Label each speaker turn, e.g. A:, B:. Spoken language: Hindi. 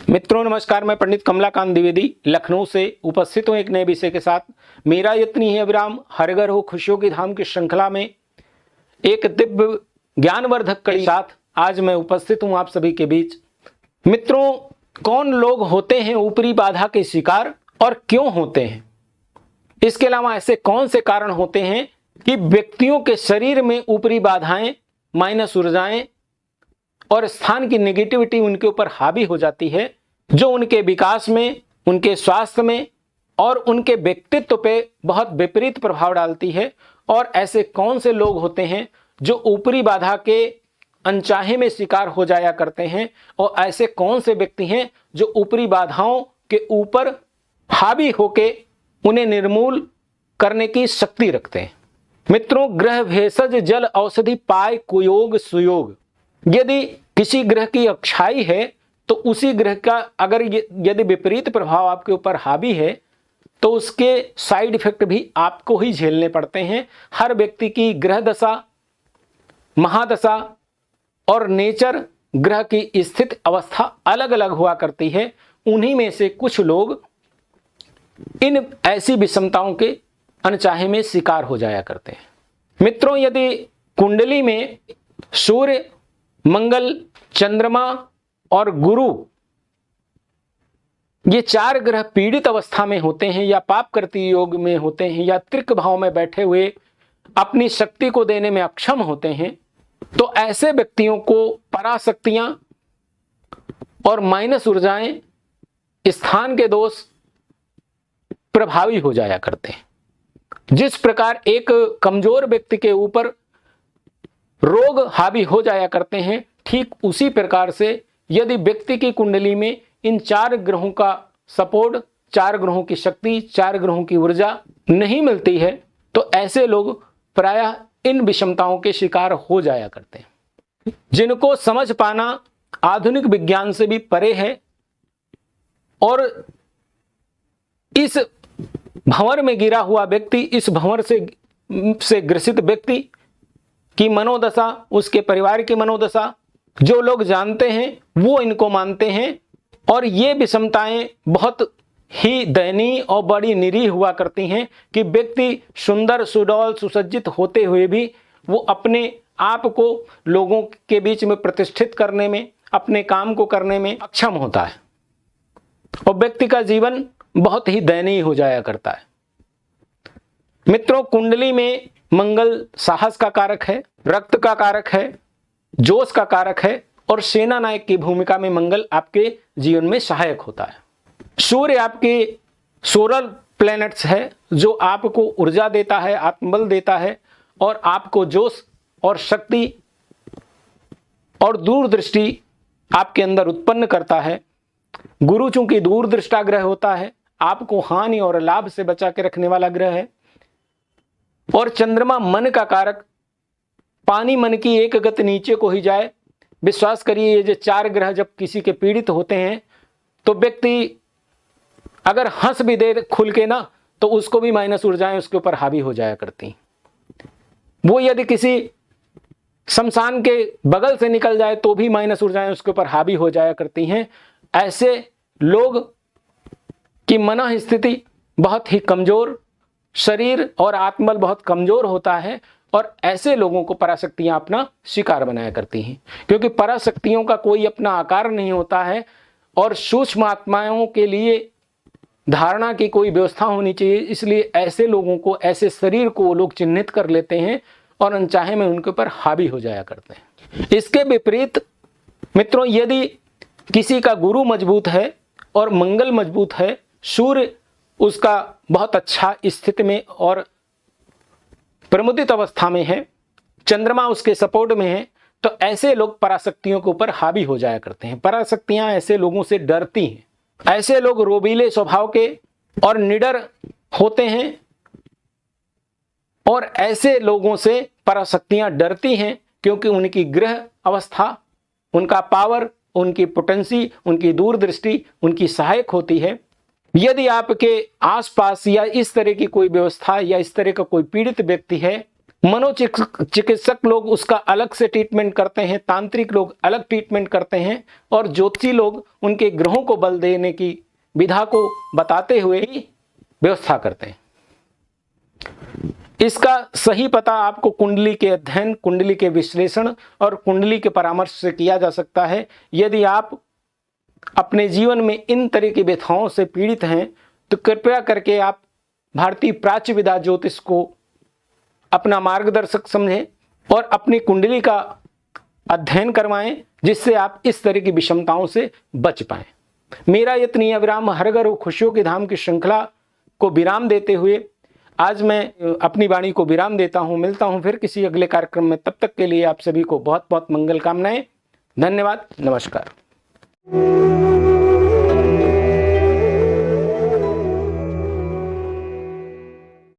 A: मित्रों नमस्कार, मैं पंडित कमलाकांत द्विवेदी लखनऊ से उपस्थित हूं एक नए विषय के साथ। मेरा यत्न ही है विराम हर घर हो खुशियों की धाम की श्रृंखला में एक दिव्य ज्ञानवर्धक कड़ी के साथ आज मैं उपस्थित हूं आप सभी के बीच। मित्रों, कौन लोग होते हैं ऊपरी बाधा के शिकार और क्यों होते हैं? इसके अलावा ऐसे कौन से कारण होते हैं कि व्यक्तियों के शरीर में ऊपरी बाधाएं, माइनस ऊर्जाएं और स्थान की नेगेटिविटी उनके ऊपर हावी हो जाती है, जो उनके विकास में, उनके स्वास्थ्य में और उनके व्यक्तित्व पे बहुत विपरीत प्रभाव डालती है। और ऐसे कौन से लोग होते हैं जो ऊपरी बाधा के अनचाहे में शिकार हो जाया करते हैं, और ऐसे कौन से व्यक्ति हैं जो ऊपरी बाधाओं के ऊपर हावी होके उन्हें निर्मूल करने की शक्ति रखते हैं। मित्रों, ग्रह भेषज जल औषधि पाए कुयोग सुयोग। यदि किसी ग्रह की अक्षाई है तो उसी ग्रह का अगर यदि विपरीत प्रभाव आपके ऊपर हावी है तो उसके साइड इफेक्ट भी आपको ही झेलने पड़ते हैं। हर व्यक्ति की ग्रह दशा, महादशा और नेचर ग्रह की स्थित अवस्था अलग अलग हुआ करती है। उन्हीं में से कुछ लोग इन ऐसी विषमताओं के अनचाहे में शिकार हो जाया करते हैं। मित्रों, यदि कुंडली में सूर्य, मंगल, चंद्रमा और गुरु ये चार ग्रह पीड़ित अवस्था में होते हैं या पाप करती योग में होते हैं या त्रिक भाव में बैठे हुए अपनी शक्ति को देने में अक्षम होते हैं, तो ऐसे व्यक्तियों को पराशक्तियां और माइनस ऊर्जाएं, स्थान के दोष प्रभावी हो जाया करते हैं। जिस प्रकार एक कमजोर व्यक्ति के ऊपर रोग हावी हो जाया करते हैं, ठीक उसी प्रकार से यदि व्यक्ति की कुंडली में इन चार ग्रहों का सपोर्ट, चार ग्रहों की शक्ति, चार ग्रहों की ऊर्जा नहीं मिलती है तो ऐसे लोग प्रायः इन विषमताओं के शिकार हो जाया करते हैं, जिनको समझ पाना आधुनिक विज्ञान से भी परे है। और इस भंवर में गिरा हुआ व्यक्ति, इस भंवर से ग्रसित व्यक्ति की मनोदशा, उसके परिवार की मनोदशा जो लोग जानते हैं वो इनको मानते हैं। और ये विषमताएं बहुत ही दयनीय और बड़ी निरीह हुआ करती हैं कि व्यक्ति सुंदर, सुडौल, सुसज्जित होते हुए भी वो अपने आप को लोगों के बीच में प्रतिष्ठित करने में, अपने काम को करने में अक्षम होता है और व्यक्ति का जीवन बहुत ही दयनीय हो जाया करता है। मित्रों, कुंडली में मंगल साहस का कारक है, रक्त का कारक है, जोश का कारक है और सेना नायक की भूमिका में मंगल आपके जीवन में सहायक होता है। सूर्य आपके सोलर प्लैनेट्स है जो आपको ऊर्जा देता है, आत्मबल देता है और आपको जोश और शक्ति और दूरदृष्टि आपके अंदर उत्पन्न करता है। गुरु चूंकि दूरदृष्टा ग्रह होता है, आपको हानि और लाभ से बचा के रखने वाला ग्रह है। और चंद्रमा मन का कारक, पानी मन की एक गति नीचे को ही जाए। विश्वास करिए, ये जो चार ग्रह जब किसी के पीड़ित होते हैं तो व्यक्ति अगर हंस भी दे खुल के ना तो उसको भी माइनस ऊर्जाएं उसके ऊपर हावी हो जाया करती। वो यदि किसी शमशान के बगल से निकल जाए तो भी माइनस ऊर्जाएं उसके ऊपर हावी हो जाया करती हैं। ऐसे लोग की मन स्थिति बहुत ही कमजोर, शरीर और आत्मबल बहुत कमजोर होता है और ऐसे लोगों को पराशक्तियां अपना शिकार बनाया करती हैं, क्योंकि पराशक्तियों का कोई अपना आकार नहीं होता है और सूक्ष्म आत्माओं के लिए धारणा की कोई व्यवस्था होनी चाहिए। इसलिए ऐसे लोगों को, ऐसे शरीर को वो लोग चिन्हित कर लेते हैं और अनचाहे में उनके ऊपर हावी हो जाया करते हैं। इसके विपरीत मित्रों, यदि किसी का गुरु मजबूत है और मंगल मजबूत है, सूर्य उसका बहुत अच्छा स्थिति में और प्रमुदित अवस्था में है, चंद्रमा उसके सपोर्ट में है, तो ऐसे लोग पराशक्तियों के ऊपर हावी हो जाया करते हैं। पराशक्तियां ऐसे लोगों से डरती हैं। ऐसे लोग रोबीले स्वभाव के और निडर होते हैं और ऐसे लोगों से पराशक्तियां डरती हैं क्योंकि उनकी ग्रह अवस्था, उनका पावर, उनकी पोटेंसी, उनकी दूरदृष्टि उनकी सहायक होती है। यदि आपके आसपास या इस तरह की कोई व्यवस्था या इस तरह का कोई पीड़ित व्यक्ति है मनोचिकित्सक लोग उसका अलग से ट्रीटमेंट करते हैं, तांत्रिक लोग अलग ट्रीटमेंट करते हैं, और ज्योतिषी लोग उनके ग्रहों को बल देने की विधा को बताते हुए ही व्यवस्था करते हैं। इसका सही पता आपको कुंडली के अध्ययन, कुंडली के विश्लेषण और कुंडली के परामर्श से किया जा सकता है। यदि आप अपने जीवन में इन तरह की व्यथाओं से पीड़ित हैं तो कृपया करके आप भारतीय प्राच्य विद्या ज्योतिष को अपना मार्गदर्शक समझें और अपनी कुंडली का अध्ययन करवाएं, जिससे आप इस तरह की विषमताओं से बच पाएं। मेरा यत्न अविराम हर घर हो खुशियों के धाम की श्रृंखला को विराम देते हुए आज मैं अपनी वाणी को विराम देता हूं। मिलता हूं फिर किसी अगले कार्यक्रम में। तब तक के लिए आप सभी को बहुत बहुत मंगल कामनाएं। धन्यवाद। नमस्कार।